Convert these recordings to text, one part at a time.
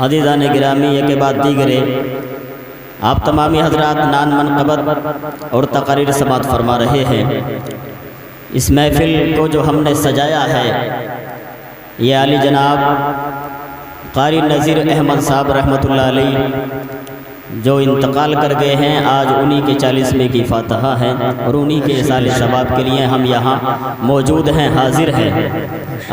عزیزان گرامی، یہ کے بعد دیگرے آپ تمامی حضرات نان منقبت اور تقاریر سماعت فرما رہے ہیں۔ اس محفل کو جو ہم نے سجایا ہے، یہ علی جناب قاری نذیر احمد صاحب رحمۃ اللہ علیہ جو انتقال کر گئے ہیں، آج انہی کے 40ویں کی فاتحہ ہیں اور انہی کے اصال ثواب کے لیے ہم یہاں موجود ہیں، حاضر ہیں۔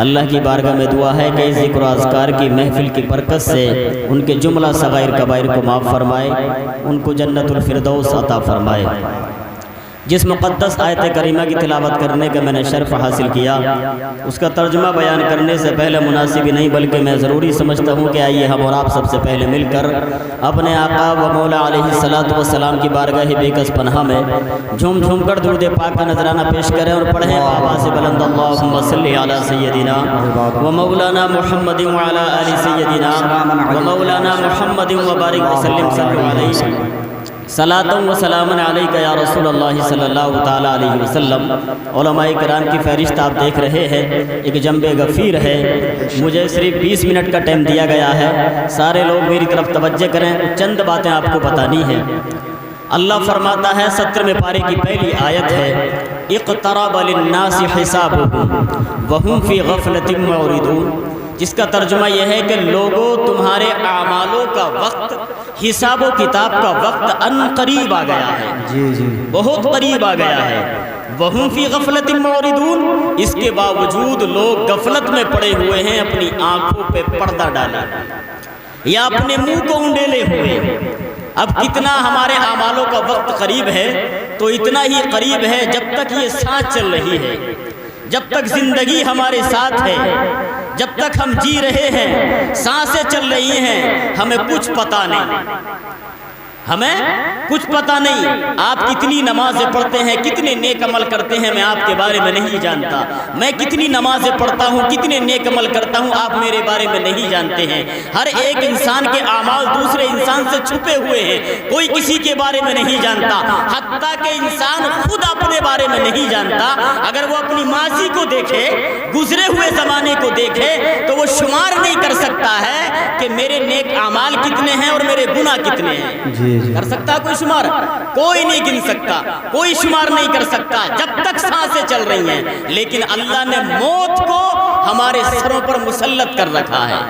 اللہ کی بارگاہ میں دعا ہے کہ اس ذکر و اذکار کی محفل کی برکت سے ان کے جملہ صغائر کبائر کو معاف فرمائے، ان کو جنت الفردوس عطا فرمائے۔ جس مقدس آیت کریمہ کی تلاوت کرنے کا میں نے شرف حاصل کیا، اس کا ترجمہ بیان کرنے سے پہلے مناسب ہی نہیں بلکہ میں ضروری سمجھتا ہوں کہ آئیے ہم اور آپ سب سے پہلے مل کر اپنے آقا و مولا علیہ السلام کی بارگاہ بیکس پناہ میں جھوم جھوم کر درود پاک کا نذرانہ پیش کریں اور پڑھیں آواز بلند اللہم صلی علی سیدنا و مولانا محمد وعلی آل سیدنا و مولانا محمد وبارک وسلم صلی علیہ صلاۃ و سلام علیکہ یا رسول اللہ صلی اللہ تعالیٰ علیہ وسلم۔ علماء کرام کی فہرست آپ دیکھ رہے ہیں، ایک جنب غفیر ہے۔ مجھے صرف 20 منٹ کا ٹائم دیا گیا ہے، سارے لوگ میری طرف توجہ کریں، چند باتیں آپ کو بتانی ہیں۔ اللہ فرماتا ہے 17ویں پارے کی پہلی آیت ہے، اقترب للناس حسابهم وهم فی غفلۃ معرضون، جس کا ترجمہ یہ ہے کہ لوگوں تمہارے اعمالوں کا وقت، حساب و کتاب کا وقت ان قریب آ گیا ہے، بہت قریب آ گیا ہے۔ وَهُمْ فِي غَفْلَةٍ مُعْرِضُونَ، اس کے باوجود لوگ غفلت میں پڑے ہوئے ہیں، اپنی آنکھوں پہ پردہ ڈالے یا اپنے منہ کو انڈیلے ہوئے۔ اب کتنا ہمارے اعمالوں کا وقت قریب ہے، تو اتنا ہی قریب ہے جب تک یہ سانس چل رہی ہے، جب تک زندگی ہمارے ساتھ ہے، جب تک ہم جی رہے ہیں، سانسیں چل رہی ہیں، ہمیں کچھ پتہ نہیں۔ آپ کتنی نمازیں پڑھتے ہیں، کتنے نیک عمل کرتے ہیں، میں آپ کے بارے میں نہیں جانتا۔ میں کتنی نمازیں پڑھتا ہوں، کتنے نیک عمل کرتا ہوں، آپ میرے بارے میں نہیں جانتے ہیں۔ ہر ایک انسان کے اعمال دوسرے انسان سے چھپے ہوئے ہیں، کوئی کسی کے بارے میں نہیں جانتا، حتیٰ کہ انسان خود اپنے بارے میں نہیں جانتا۔ اگر وہ اپنی ماضی کو دیکھے، گزرے ہوئے زمانے کو دیکھے، تو وہ شمار نہیں کر سکتا ہے کہ میرے نیک اعمال کتنے ہیں اور میرے گناہ کتنے ہیں۔ کر سکتا ہے کوئی شمار؟ کوئی نہیں گن سکتا، کوئی شمار نہیں کر سکتا جب تک سانسیں چل رہی ہیں۔ لیکن اللہ نے موت کو ہمارے سروں پر مسلط کر رکھا ہے،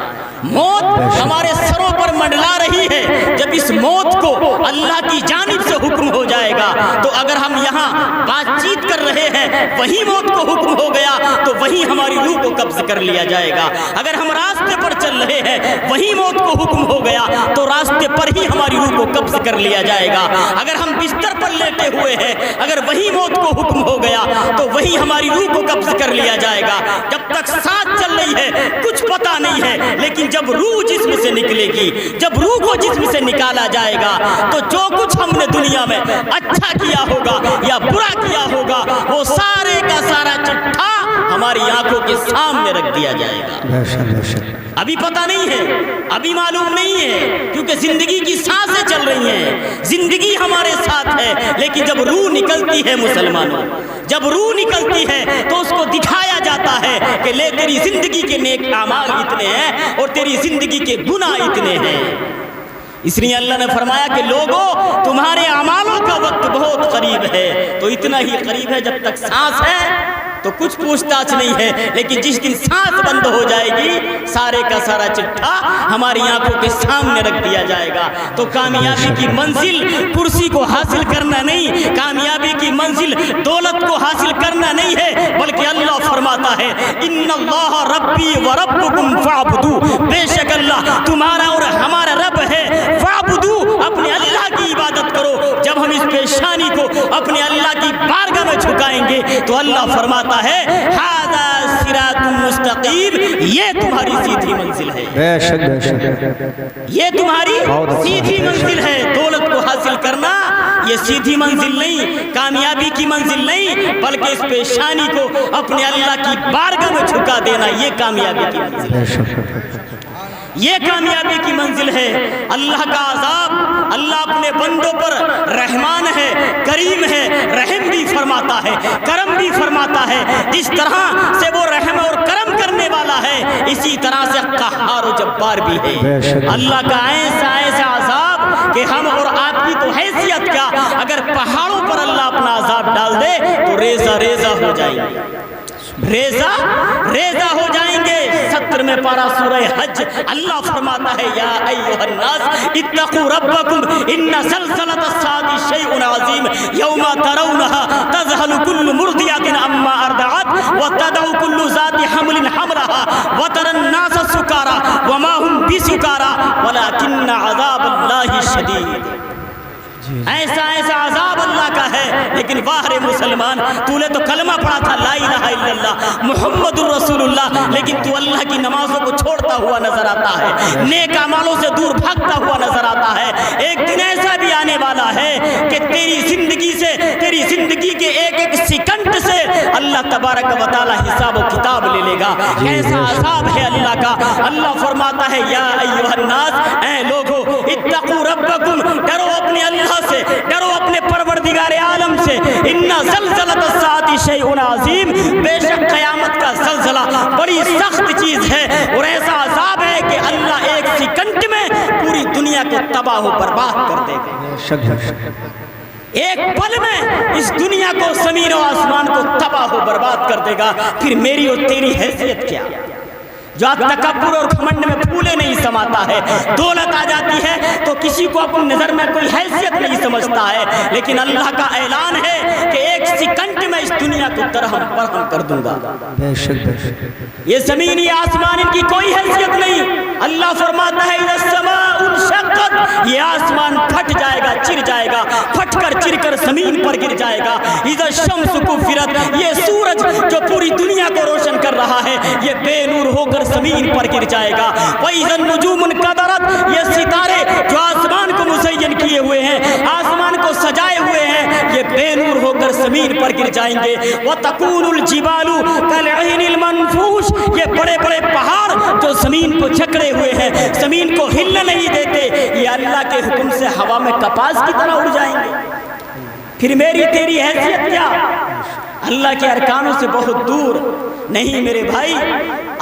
موت ہمارے سروں پر منڈلا رہی ہے۔ جب اس موت کو اللہ کی جانب سے حکم ہو جائے گا، تو اگر ہم یہاں بات چیت کر رہے ہیں، وہی موت کو حکم ہو گیا تو وہی ہماری روح کو قبض کر لیا جائے گا۔ اگر ہم راستے پر چل رہے ہیں، وہی موت کو حکم ہو گیا تو راستے پر ہی ہماری روح کو قبض کر لیا جائے گا۔ اگر ہم بستر پر لیٹے ہوئے ہیں، اگر وہی موت کو حکم ہو گیا تو وہی ہماری روح کو قبض کر لیا جائے گا۔ جب تک سانس چل رہی ہے کچھ پتہ نہیں ہے، لیکن جب روح جسم سے نکلے گی، جب روح کو جسم سے نکالا جائے گا، تو جو کچھ ہم نے دنیا میں اچھا کیا ہوگا یا برا کیا ہوگا، وہ سارے کا سارا چٹھا ہماری آنکھوں کے سامنے رکھ دیا جائے گا۔ ابھی پتہ نہیں ہے، ابھی معلوم نہیں ہے، کیونکہ زندگی کی سانسیں چل رہی ہیں، زندگی ہمارے ساتھ ہے۔ لیکن جب روح نکلتی ہے مسلمانوں، جب روح نکلتی ہے تو اس کو دکھایا جاتا ہے کہ لے تیری زندگی کے نیک اعمال اتنے ہیں اور تیری زندگی کے گناہ اتنے ہیں۔ اس لیے اللہ نے فرمایا کہ لوگوں تمہارے اعمالوں کا وقت بہت قریب ہے، تو اتنا ہی قریب ہے جب تک سانس ہے تو کچھ پوچھ تاچھ نہیں ہے، لیکن جس دن سانس بند ہو جائے گی، سارے کا سارا چٹھا ہماری آنکھوں کے سامنے رکھ دیا جائے گا۔ تو کامیابی کی منزل کرسی کو حاصل کرنا نہیں، کامیابی کی منزل دولت کو حاصل کرنا نہیں ہے، بلکہ اللہ فرماتا ہے ان اللہ ربی و ربکم فاعبدو، بے شک اللہ تمہارا اور ہمارا رب ہے، فاعبدو، اپنے اللہ کی عبادت کرو۔ جب ہم اس پیشانی کو اپنے اللہ کی بارگاہ میں جھکائیں گے تو اللہ فرماتا ہے ھذا صراط مستقیم، یہ تمہاری سیدھی منزل ہے، یہ تمہاری سیدھی منزل ہے۔ دولت کو حاصل کرنا یہ سیدھی منزل نہیں، کامیابی کی منزل نہیں، بلکہ اس پیشانی کو اپنے اللہ کی بارگاہ میں جھکا دینا یہ کامیابی کی منزل ہے۔ یہ کامیابی کی منزل ہے۔ اللہ کا عذاب، اللہ اپنے بندوں پر رحمان ہے، کریم ہے، رحم بھی فرماتا ہے، کرم بھی فرماتا ہے۔ جس طرح سے وہ رحم اور کرم کرنے والا ہے، اسی طرح سے قہار و جبار بھی ہے۔ اللہ کا ایسا عذاب کہ ہم اور آپ کی تو حیثیت کیا، اگر پہاڑوں پر اللہ اپنا عذاب ڈال دے تو ریزہ ریزہ ہو جائیں گے، ریزہ ریزہ ہو جائیں گے۔ 70 میں پارہ سورہ حج اللہ فرماتا ہے یا ایھا الناس اتقوا ربکم ان زلزلۃ الساعۃ شیء عظیم یوم ترونها تذهل كل مرضعۃ عما ارضعت وتضع كل ذات حمل حملها وترى الناس سکارى وما هم بسکارى ولكن عذاب اللہ شدید۔ ایسا عذاب اللہ کا ہے، لیکن واہ رے مسلمان، تو نے تو کلمہ پڑھا تھا لا الہ الا اللہ محمد الرسول اللہ، لیکن تو اللہ کی نمازوں کو چھوڑتا ہوا نظر آتا ہے، نیک اعمالوں سے دور بھاگتا ہوا نظر آتا ہے۔ ایک دن ایسا بھی آنے والا ہے کہ تیری زندگی کے ایک سیکنڈ سے اللہ تبارک و تعالی حساب و کتاب لے لے گا۔ کیسا عذاب ہے اللہ کا۔ اللہ فرماتا ہے یا ایھا الناس، اے لوگو اتقوا ربکم، ڈرو اپنے اللہ سے، ڈرو اپنے پروردگار عالم سے۔ ان زلزلۃ الساعۃ شیء عظیم، بے شک قیامت کا زلزلہ بڑی سخت چیز ہے، اور ایسا عذاب ہے کہ اللہ ایک سیکنڈ میں پوری دنیا کو تباہ و برباد کر دے گا۔ ایک پل میں اس دنیا کو، زمین و آسمان کو تباہ و برباد کر دے گا۔ پھر میری اور تیری حیثیت کیا؟ جو تکبر اور گھمنڈ میں پھولے نہیں سماتا ہے، دولت آ جاتی ہے تو کسی کو اپنی نظر میں کوئی حیثیت نہیں سمجھتا ہے، لیکن اللہ کا اعلان ہے کہ ایک سیکنڈ میں اس دنیا کو درہم برہم کر دوں گا۔ یہ زمین یہ آسمان ان کی کوئی حیثیت نہیں۔ اللہ فرماتا ہے اذا السماء انشقت، یہ آسمان پھٹ جائے گا، چر جائے گا، پھٹ کر چر کر زمین پر گر جائے گا۔ اذا الشمس کفرت، یہ سورج جو پوری دنیا کو روشن کر رہا ہے یہ بے نور ہو کر زمین پر گر جائے گا۔ وَإِذَا النُّجُومُ انْكَدَرَتْ، یہ ستارے جو آسمان کو مزین کیے ہوئے ہیں، آسمان کو سجائے ہوئے ہیں، یہ بے نور ہو کر زمین پر گر جائیں گے۔ وَتَكُونُ الْجِبَالُ كَالْعِهْنِ الْمَنْفُوشِ، یہ بڑے بڑے پہاڑ جو زمین کو جکڑے ہوئے ہیں، زمین کو ہلنے نہیں دیتے، یہ اللہ کے حکم سے ہوا میں کپاس کی طرح اڑ جائیں گے۔ پھر میری تیری حیثیت کیا؟ اللہ کے ارکانوں سے بہت دور نہیں میرے بھائی۔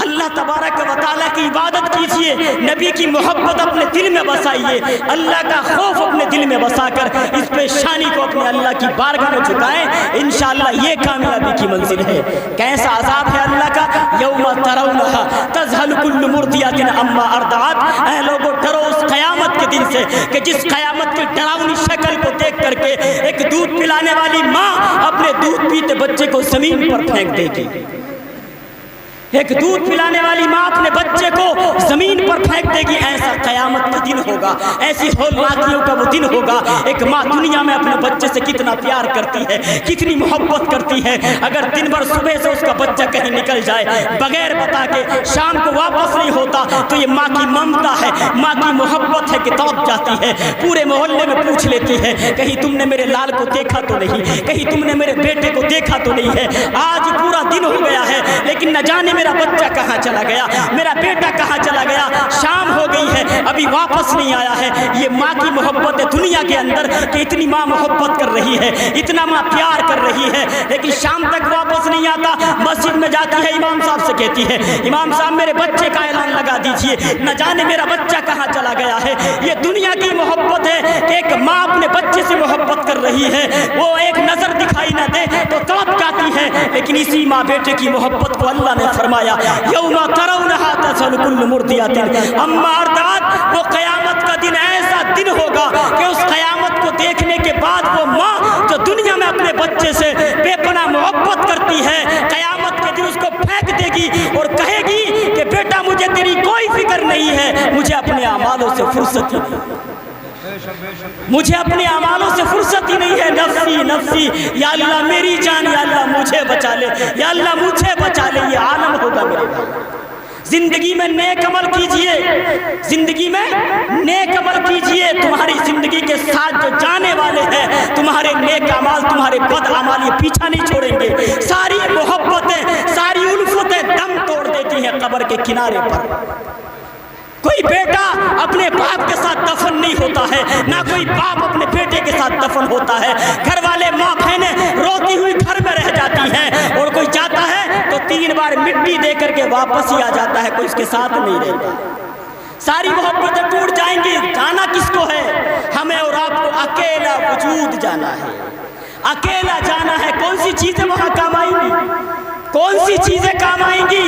اللہ تبارک و تعالیٰ کی عبادت کیجئے، نبی کی محبت اپنے دل میں بسائیے، اللہ کا خوف اپنے دل میں بسا کر اس پیشانی کو اپنے اللہ کی بارگاہ میں جھکائیں، انشاءاللہ یہ کامیابی کی منزل ہے۔ کیسا عذاب ہے اللہ کا؟ یوم ترونہا تذہل کل مرضعۃ عما ارضعت، اے لوگو ڈرو اس قیامت کے دن سے کہ جس قیامت کی ڈراؤنی شکل کو دیکھ کر کے ایک دودھ پلانے والی ماں اپنے دودھ پیتے بچے کو زمین پر پھینک دے گی۔ ایک دودھ پلانے والی ماں اپنے بچے کو زمین پر پھینک دے گی۔ ایسا قیامت کا دن ہوگا، ایسی ہولناکیوں کا وہ دن ہوگا۔ ایک ماں دنیا میں اپنے بچے سے کتنا پیار کرتی ہے، کتنی محبت کرتی ہے، اگر دن بھر صبح سے اس کا بچہ کہیں نکل جائے بغیر بتا کے شام کو واپس نہیں ہوتا تو یہ ماں کی ممتا ہے، ماں کی محبت ہے کہ تڑپ جاتی ہے، پورے محلے میں پوچھ لیتی ہے کہیں تم نے میرے لال کو دیکھا تو نہیں، کہیں تم نے میرے بیٹے کو دیکھا تو نہیں ہے۔ آج پورا دن ہو گیا ہے لیکن نہ جانے میرا بچہ کہاں چلا گیا، میرا بیٹا کہاں چلا گیا، شام ہو گئی ہے ابھی واپس نہیں آیا ہے۔ یہ ماں کی محبت ہے دنیا کے اندر کہ اتنی ماں محبت کر رہی ہے، اتنا ماں پیار کر رہی ہے، لیکن شام تک واپس نہیں آتا۔ مسجد میں جاتی ہے، امام صاحب سے کہتی ہے امام صاحب میرے بچے کا اعلان لگا دیجئے، نہ جانے میرا بچہ کہاں چلا گیا ہے۔ یہ دنیا کی محبت ہے کہ ایک ماں اپنے بچے سے محبت کر رہی ہے، وہ ایک نظر دکھائی نہ دے تو تڑپ جاتی ہے، لیکن اسی ماں بیٹے کی محبت کو اللہ نے فرمایا یوم ترونہا تذہل کل مرضعۃ عما ارضعت، وہ قیامت کا دن ایسا دن ہوگا کہ اس قیامت کو دیکھنے کے بعد وہ ماں جو دنیا میں اپنے بچے سے بے پناہ محبت کرتی ہے، قیامت کے دن اس کو پھینک دے گی اور کہے گی کہ بیٹا مجھے تیری کوئی فکر نہیں ہے، مجھے اپنے اعمالوں سے فرصت ہی نہیں، مجھے اپنے اعمالوں سے فرصت ہی نہیں ہے۔ نفسی نفسی، یا اللہ میری جان، یا اللہ مجھے بچا لے، یا اللہ مجھے بچا لے، یہ عالم ہوگا میرے بھائی۔ زندگی میں نیک عمل کیجئے، زندگی میں نیک عمل کیجئے، تمہاری زندگی کے ساتھ جو جانے والے ہیں تمہارے نیک اعمال تمہارے بد اعمال یہ پیچھا نہیں چھوڑیں گے۔ ساری محبتیں، ساری الفتیں دم توڑ دیتی ہیں قبر کے کنارے پر۔ کوئی بیٹا اپنے باپ کے ساتھ دفن نہیں ہوتا ہے، نہ کوئی باپ اپنے بیٹے کے ساتھ دفن ہوتا ہے۔ گھر والے ماں بہنیں روتی ہوئی گھر میں رہ جاتی ہیں، اور کوئی جاتا ہے تو 3 بار مٹی دے کر کے واپس ہی آ جاتا ہے، کوئی اس کے ساتھ نہیں رہتا۔ ساری محبتیں ٹوٹ جائیں گی، جانا کس کو ہے؟ ہمیں اور آپ کو اکیلا وجود جانا ہے، اکیلا جانا ہے۔ کون سی چیزیں وہاں کام آئیں گی؟ کون سی چیزیں کام آئیں گی؟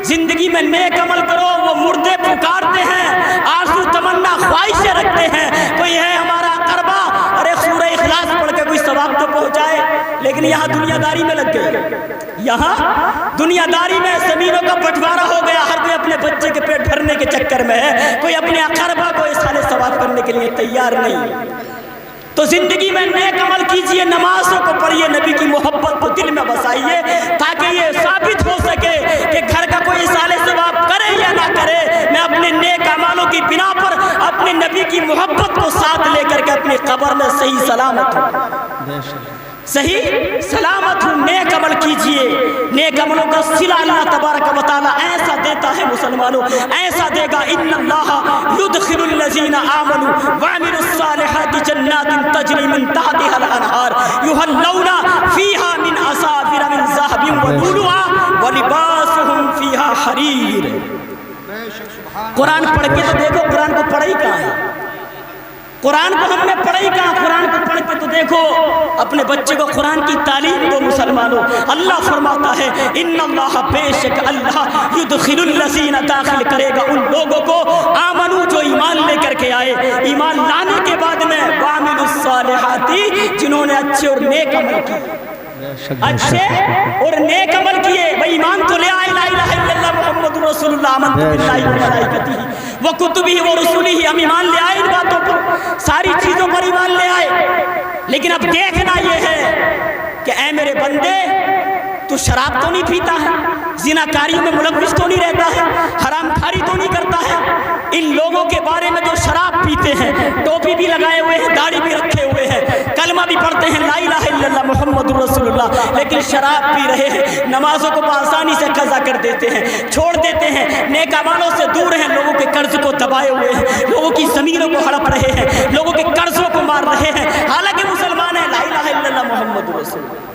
زندگی میں نیک عمل کرو، وہ مردے پکارتے ہیں، آرزو تمنا خواہشیں رکھتے ہیں، کوئی ہے ہمارا قربا، ارے سورہ اخلاص پڑھ کے کوئی ثواب تو پہنچائے، لیکن یہاں دنیا داری میں لگ گئے، یہاں دنیا داری میں زمینوں کا بٹوارا ہو گیا، ہر کوئی اپنے بچے کے پیٹ بھرنے کے چکر میں ہے، کوئی اپنے اقربا کو احسان ثواب کرنے کے لیے تیار نہیں۔ تو زندگی میں نیک عمل کیجئے، نمازوں کو پڑھیے، نبی کی محبت کو دل میں بسائیے، تاکہ یہ ثابت ہو سکے کہ گھر کا کوئی احسان ثواب کرے یا نہ کرے، میں اپنے نیک اعمالوں کی بنا پر اپنے نبی کی محبت کو ساتھ لے کر کے اپنی قبر میں صحیح سلامت ہوں، صحیح سلامت ہوں۔ نیک عمل کیجئے، نیک عملوں کا صلہ اللہ تبارک و تعالیٰ ایسا دیتا ہے مسلمانوں، ایسا دے گا۔ ان اللہ یدخل الذین آمنوا وعملوا الصالحات جنات تجری من تحتها الانہار یحلون فیہا من اساور من ذہب ولؤلؤا ولباسهم فیہا حریر۔ قرآن پڑھ کے تو دیکھو، قرآن کو پڑھا ہی کہاں ہے؟ قرآن کو ہم نے پڑھا ہی کہاں؟ قرآن کو پڑھ کے تو دیکھو، اپنے بچے کو قرآن کی تعلیم دو مسلمانوں۔ اللہ فرماتا ہے ان اللہ، بے شک اللہ، یدخل الذین، داخل کرے گا ان لوگوں کو، آمنو، جو ایمان لے کر کے آئے، ایمان لانے کے بعد میں، وعملوا الصالحات، جنہوں نے اچھے اور نیک عمل کیے، اچھے اور نیک عمل کیے۔ بھئی ایمان تو لے آئے، لا الہ الا اللہ محمد رسول اللہ، آمنت باللہ وملائکتہ وکتبہ ورسلہ، ہم ایمان لے آئے ان باتوں پر، ساری چیزوں پر ایمان لے آئے، لیکن اب دیکھنا یہ ہے کہ اے میرے بندے، تو شراب تو نہیں پیتا ہے، زناکاری میں ملوث تو نہیں رہتا ہے، حرام کھاری تو نہیں کرتا ہے۔ ان لوگوں کے بارے میں جو شراب پیتے ہیں، ٹوپی بھی لگائے ہوئے ہیں، داڑھی بھی رکھے ہوئے ہیں، کلمہ بھی پڑھتے ہیں لا الہ الا اللہ محمد رسول اللہ، لیکن شراب پی رہے ہیں، نمازوں کو بآسانی سے قضا کر دیتے ہیں، چھوڑ دیتے ہیں، نیک اعمالوں سے دور ہیں، لوگوں کے قرض کو دبائے ہوئے ہیں، لوگوں کی زمینوں کو ہڑپ رہے ہیں، لوگوں کے قرضوں کو مار رہے ہیں، حالانکہ مسلمان ہیں، لا الہ الا اللہ محمد رسول اللہ،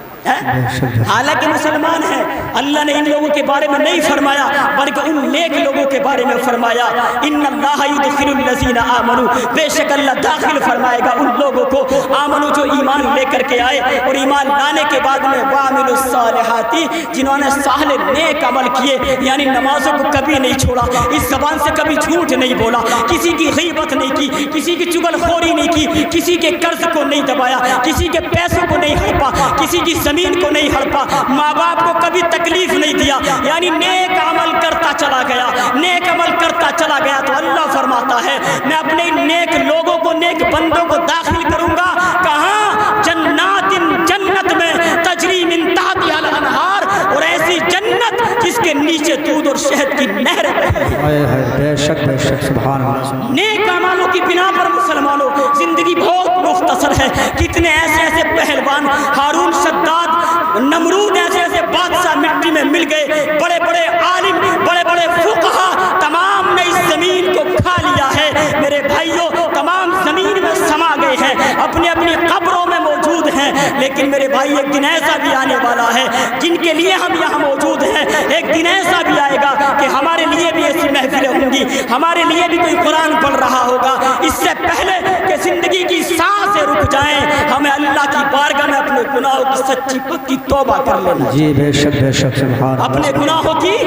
حالانکہ مسلمان ہیں۔ اللہ نے ان لوگوں کے بارے میں نہیں فرمایا، بلکہ ان نیک لوگوں کے بارے میں فرمایا، ان اللہ یدخل الذین آمنوا، بے شک اللہ داخل فرمائے گا ان لوگوں کو، آمنو، جو ایمان لے کر کے آئے، اور ایمان لانے کے بعد میں وعملوا الصالحات، جنہوں نے صالح نیک عمل کیے، یعنی نمازوں کو کبھی نہیں چھوڑا، اس زبان سے کبھی جھوٹ نہیں بولا، کسی کی غیبت نہیں کی، کسی کی چغل خوری نہیں کی، کسی کے قرض کو نہیں دبایا، کسی کے پیسوں کو نہیں ہڑپا، کسی کی زمین کو نہیں ہڑپا، ماں باپ کو کبھی تکلیف نہیں دیا، یعنی نیک عمل کرتا چلا گیا، نیک عمل کرتا چلا گیا، تو اللہ فرماتا ہے میں اپنے نیک لوگوں کو، نیک بندوں کو داخل کروں گا، کہاں؟ جنات، جنت میں، تجری من تحتها الانہار، اور ایسی جنت جس کے نیچے دودھ اور شہد کی نہریں بہتی ہیں۔ بے شک بے شک، سبحان اللہ۔ نیک اعمالوں کی بنا پر مسلمانوں، زندگی بہت مختصر ہے، کتنے ایسے ایسے پہلوان، ہارون شداد، نمرود، ایسے ایسے بادشاہ مٹی میں مل گئے، بڑے بڑے عالم، بڑے بڑے فقہا، تمام نے اس زمین کو کھا لیا ہے میرے بھائیوں، تمام زمین میں سما گئے ہیں، اپنی اپنی قبروں میں موجود ہیں، لیکن میرے بھائی ایک دن ایسا بھی آنے والا ہے جن کے لیے ہم یہاں موجود ہیں، ایک دن ایسا بھی آئے گا کہ ہمارے لیے بھی ایسی محفلیں ہوں گی، ہمارے لیے بھی کوئی قرآن پڑھ رہا ہوگا، اس سے پہلے کہ زندگی کی سانسیں رک جائیں، ہمیں اللہ کی بارگاہ میں اپنے گناہوں کی سچی پکی توبہ کر لینا جی بے شک بے شک، سبحان اللہ۔ اپنے گناہوں کی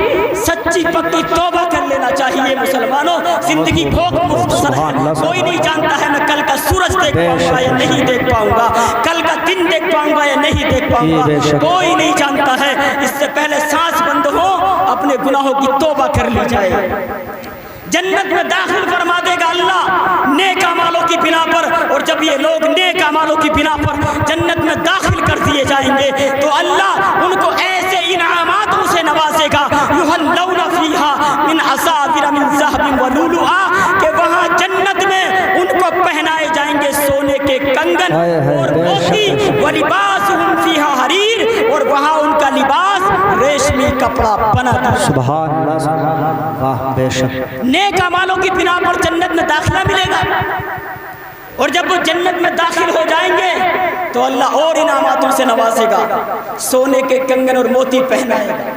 سچی پکی توبہ کر لینا چاہیے مسلمانوں، زندگی بہت مختصر ہے، کوئی نہیں جانتا ہے میں کل کا سورج دیکھ پاؤں گا یا نہیں دیکھ پاؤں گا، کل کا دن دیکھ پاؤں گا یا نہیں دیکھ پاؤں گا، کوئی نہیں جانتا ہے، اس سے پہلے سانس بند ہو اپنے گناہوں کی توبہ کر لی جائے۔ جنت میں داخل فرما دے گا اللہ نیک اعمالوں کی بنا پر، اور جب یہ لوگ نیک اعمالوں کی بنا پر جنت میں داخل کر دیے جائیں گے تو اللہ ان کو ایسے انعاماتوں سے نوازے گا، یحلون فیہا من اساور من ذہب ولؤلؤا، کہ وہاں جنت میں ان کو پہنائے جائیں گے سونے کے کنگن اور موتی، ولباسہم فیہا حریر، اور وہاں ان کا لباس ریشمی کپڑا بنا تھا۔ سبحان اللہ، سبحان اللہ۔ بے شک نیک اعمالوں کی بنا پر جنت میں داخلہ ملے گا، اور جب وہ جنت میں داخل ہو جائیں گے تو اللہ اور انعاماتوں سے نوازے گا، سونے کے کنگن اور موتی پہنائے گا۔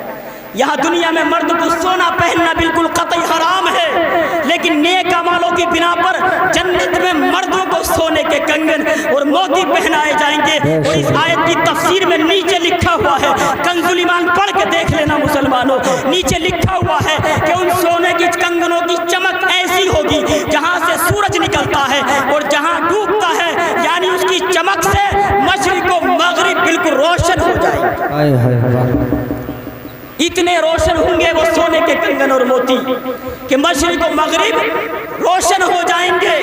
یہاں دنیا میں مرد کو سونا پہننا بالکل قطعی حرام ہے، لیکن نیک اعمالوں کی بنا پر جنت میں مردوں کو سونے کے کنگن اور موتی پہنائے جائیں گے۔ اور اس آیت کی تفسیر میں نیچے لکھا ہوا ہے، کنز الایمان پڑھ کے دیکھ لینا مسلمانوں، نیچے لکھا ہوا ہے کہ ان سونے کی کنگنوں کی چمک ایسی ہوگی جہاں سے سورج نکلتا ہے اور جہاں ڈوبتا ہے، یعنی اس کی چمک سے مشرق و مغرب بالکل روشن ہو جائے گا۔ ہائے ہائے ہائے اتنے روشن ہوں گے وہ سونے کے کنگن اور موتی کہ مشرق و مغرب روشن ہو جائیں گے۔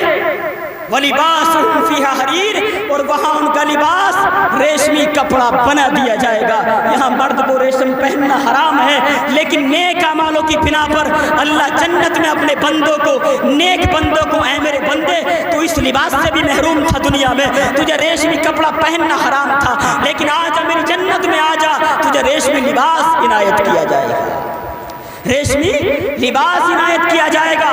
وَلِبَاسُهُمْ فِيهَا حَرِيرٌ، اور وہاں ان کا لباس ریشمی کپڑا بنا دیا جائے گا۔ یہاں مرد کو ریشم پہننا حرام ہے، لیکن نیک اعمالوں کی بنا پر اللہ جنت میں اپنے بندوں کو، نیک بندوں کو، اے میرے بندے تو اس لباس سے بھی محروم تھا دنیا میں، تجھے ریشمی کپڑا پہننا حرام تھا، لیکن آج میری جنت میں آ جا، تجھے ریشمی لباس عنایت کیا جائے گا، ریشمی لباس عنایت کیا جائے گا۔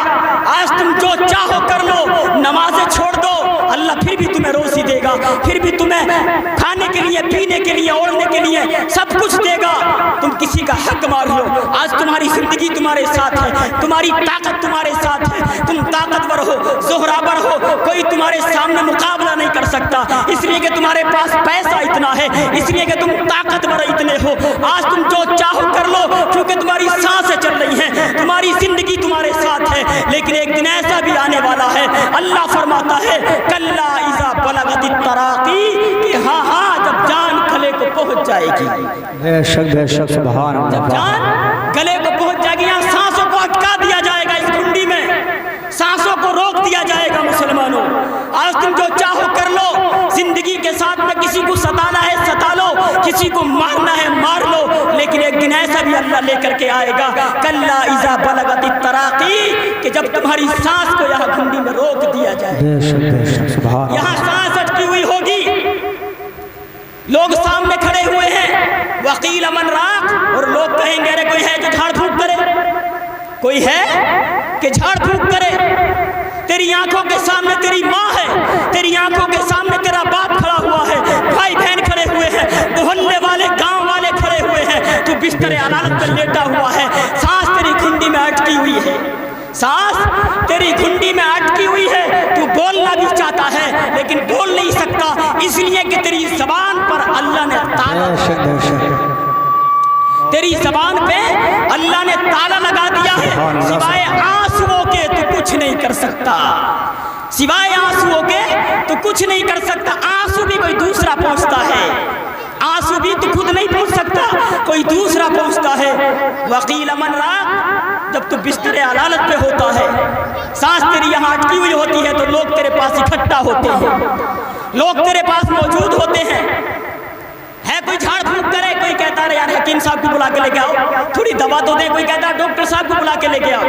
آج تم جو چاہو کر لو، نمازیں چھوڑ دو، اللہ پھر بھی تمہیں روزی دے گا، پھر بھی تمہیں کھانے کے لیے، پینے کے لیے، اوڑھنے کے لیے سب کچھ دے گا۔ تم کسی کا حق مار لو، آج تمہاری زندگی تمہارے ساتھ ہے، تمہاری طاقت تمہارے ساتھ ہے، تم طاقتور ہو، زہرآور ہو، کوئی تمہارے سامنے مقابلہ نہیں کر سکتا، اس لیے کہ تمہارے پاس پیسہ اتنا ہے، اس لیے کہ تم طاقتور اتنے ہو۔ آج تم جو چاہو کر لو، کیونکہ تمہاری سانسیں چل رہی ہیں، تمہاری زندگی تمہارے ساتھ ہے، لیکن ایک دن ایسا بھی آنے والا ہے، اللہ فرماتا ہے کلا اذا بلغت التراقی، کہ ہاں ہاں جب جان گلے کو پہنچ جائے گی، بے شک سبحان جب اللہ جان گلے کو پہنچ جائے گی، یہاں سانسوں کو اٹکا دیا جائے گا، اس گھنڈی میں سانسوں کو روک دیا جائے گا۔ مسلمانوں آج تم جو چاہو کر لو، زندگی کے ساتھ میں کسی کو ستانا ہے ستا لو، کسی کو مارنا ہے مار لو، لیکن ایک دن ایسا بھی اللہ لے کر کے آئے گا کلا اذا بلغت التراقی، کہ جب تمہاری سانس کو یہاں گھنڈی میں روک دیا جائے، بے شک سبحان یہاں سانس اٹکی ہوئی ہوگی، لوگ سامنے کھڑے ہوئے ہیں، وقیل من راق، اور لوگ کہیں گے ارے کوئی ہے جو جھاڑ پھونک کرے، کوئی ہے کہ جھاڑ پھونک کرے، تیری آنکھوں کے سامنے تیری ماں ہے، تیری آنکھوں کے سامنے تیرا باپ کھڑا ہوا ہے، بھائی بہن کھڑے ہوئے ہیں، محلے والے گاؤں والے کھڑے ہوئے ہیں، تو بستر عدالت پر لیٹا ہوا ہے، سانس تیری گھنڈی میں اٹکی ہوئی ہے، سانس تیری گھنڈی میں اٹکی ہوئی ہے، تو بولنا بھی چاہتا ہے لیکن بول نہیں سکتا، اس لیے کہ تیری زبان پر اللہ نے تالا، تیری زبان پہ اللہ نے تالا لگا دیا ہے، سوائے آنسوؤں کے تو کچھ نہیں کر سکتا، سوائے آنسوؤں کے تو کچھ نہیں کر سکتا۔ آنسو بھی کوئی دوسرا پہنچتا ہے، آنسو بھی تو خود نہیں پہنچ سکتا، کوئی دوسرا پہنچتا ہے۔ وقیل من راق، جب تو بستر عدالت پہ ہوتا ہے، سانس تیری یہاں اٹکی ہوئی ہوتی ہے، تو لوگ تیرے پاس اکٹھا ہوتے ہیں، لوگ تیرے پاس موجود ہوتے ہیں، ہے کوئی جھاڑ پھونک کرے، کوئی کہتا ہے یار حکیم صاحب کو بلا کے لے کے آؤ، تھوڑی دوا تو دے، کوئی کہتا ہے ڈاکٹر صاحب کو بلا کے لے کے آؤ،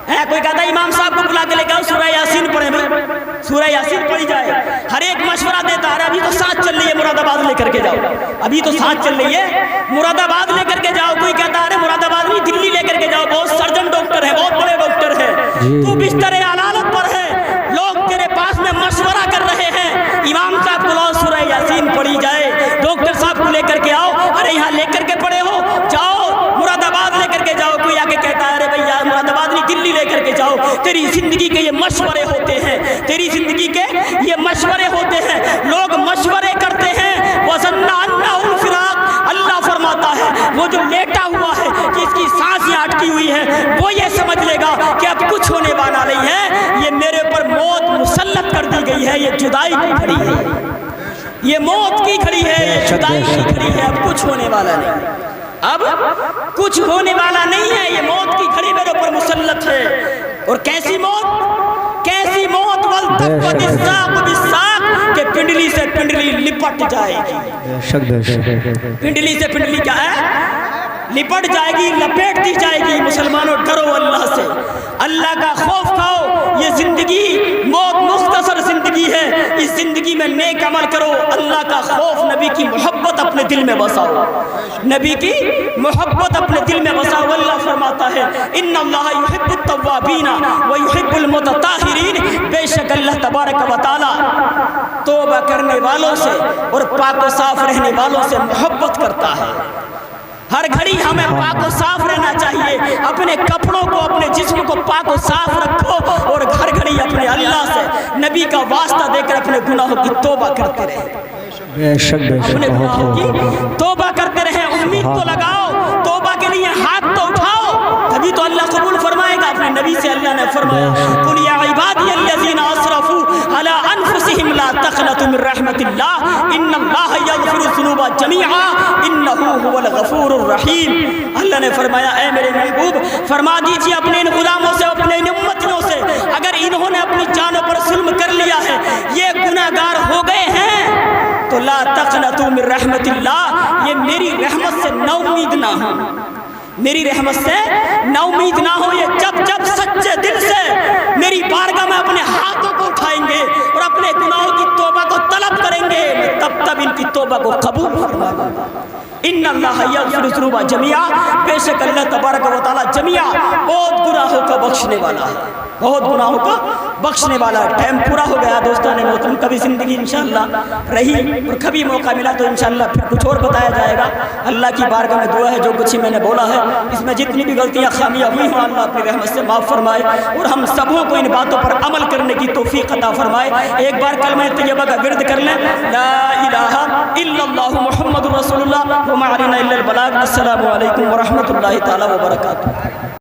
ہے کوئی کہتا ہے امام صاحب کو بلا کے لے کے آؤ، سورہ یاسین پڑھیں بھائی، سورہ یاسین پڑھی جائے، ہر ایک مشورہ دیتا ہے ابھی تو ساتھ چل رہی ہے مراد آباد لے کر کے جاؤ، ابھی تو ساتھ چل رہی ہے مراد آباد لے کر کے جاؤ، کوئی کہتا ہے مراد آباد نہیں دلی لے کر کے جاؤ، بہت سرجن ڈاکٹر ہے، بہت بڑے ڈاکٹر ہے، تو بستر عدالت پر ہے، لوگ تیرے پاس میں مشورہ کر رہے ہیں، امام صاحب کو لاؤ سورہ یاسین پڑھی جائے، ڈاکٹر صاحب کو لے کر کے آؤ، ارے یہاں لے کر کے پڑے ہو، جاؤ مراد آباد لے کر کے جاؤ، کوئی آ کے کہتا ہے ارے بھیا مراد آباد نہیں دلی لے کر کے جاؤ۔ تیری زندگی کے یہ مشورے ہوتے ہیں، تیری زندگی کے یہ مشورے ہوتے ہیں، لوگ مشورے کرتے ہیں، وَظَنَّ أَنَّهُ الْفِرَاقُ، اللہ فرماتا ہے وہ جو لیٹا ہوا ہے جس کی سانس یہاں اٹکی ہوئی ہے، وہ یہ سمجھ لے گا کہ اب کچھ ہونے والا نہیں ہے، یہ میرے پر موت مسلط کر دی گئی ہے، یہ جدائی کی گھڑی ہے، یہ موت کی گھڑی ہے، یہ جدائی کی گھڑی ہے، اب کچھ ہونے والا نہیں، اب کچھ ہونے والا نہیں ہے، یہ موت کی گھڑی میرے اوپر مسلط ہے۔ اور کیسی موت، کیسی موت، وَالْتَفَّتِ السَّاقُ بِالسَّاقِ، کہ پنڈلی سے پنڈلی لپٹ جائے گی، پنڈلی سے پنڈلی کیا ہے، لپٹ جائے گی، لپیٹ دی جائے گی۔ مسلمانوں ڈرو اللہ سے، اللہ کا خوف کھاؤ، یہ زندگی موت مختصر زندگی ہے، اس زندگی میں نیک عمل کرو، اللہ کا خوف، نبی کی محبت محبت اپنے دل میں بساؤ، نبی کی محبت اپنے دل میں بساؤ۔ اللہ فرماتا ہے ان اللہ یحب التوابین ویحب المتطہرین، بے شک اللہ تبارک و تعالی توبہ کرنے والوں سے اور پاک و صاف رہنے والوں سے محبت کرتا ہے۔ ہر گھڑی ہمیں پاک و صاف رہنا چاہیے، اپنے کپڑوں کو اپنے جسم کو پاک و صاف رکھو اور ہر گھڑی اپنے اللہ سے نبی کا واسطہ دے کر اپنے گناہوں کی توبہ کرتے رہے، بے شک بے شک اپنے گناہوں کی بہت توبہ کرتے رہے۔ امید تو لگاؤ، توبہ کے لیے ہاتھ تو اٹھاؤ، تبھی تو اللہ قبول فرمائے گا۔ اپنے نبی سے اللہ نے فرمایا قل یا عبادی الذین اسرفوا علی انفسہم لا تقنطوا من رحمت اللہ ان اللہ یغفر الذنوب جمیعا انہ هو الغفور الرحیم۔ اللہ نے فرمایا اے میرے محبوب فرما دیجئے اپنے ان غلاموں سے، اپنے ان امتیوں سے، اگر انہوں نے اپنی جانوں پر ظلم کر لیا ہے، یہ گناہگار ہو گئے ہیں، تو لا تقنطوا من رحمت اللہ، یہ میری رحمت سے نا امید نہ ہو، میری رحمت سے نا امید نہ ہو۔ یہ جب جب سچے دل سے میری بارگاہ میں اپنے ہاتھوں کو اٹھائیں گے اور اپنے گناہوں کی توبہ کو طلب کریں گے، تب ان کی توبہ کو قبول فرما لوں گا۔ ان اللہ یغفر الذنوب جمیعا، بے شک اللہ تبارک و تعالی جمیعا بہت گناہوں کو بخشنے والا ہے، بہت گناہوں کو بخشنے والا ہے۔ ٹائم پورا ہو گیا دوستان محترم، کبھی زندگی انشاءاللہ رہی اور کبھی موقع ملا تو انشاءاللہ پھر کچھ اور بتایا جائے گا۔ اللہ کی بارگاہ میں دعا ہے جو کچھ میں نے بولا ہے اس میں جتنی بھی غلطیاں خامیاں ہوئی ہوں اللہ اپنی رحمت سے معاف فرمائے اور ہم سبوں کو ان باتوں پر عمل کرنے کی توفیق عطا فرمائے۔ ایک بار کلمہ طیبہ کا ورد کر لیں، لا الہ الا اللہ محمد رسول اللہ وما علینا الا البلاغ۔ السلام علیکم ورحمۃ اللہ تعالی وبرکاتہ۔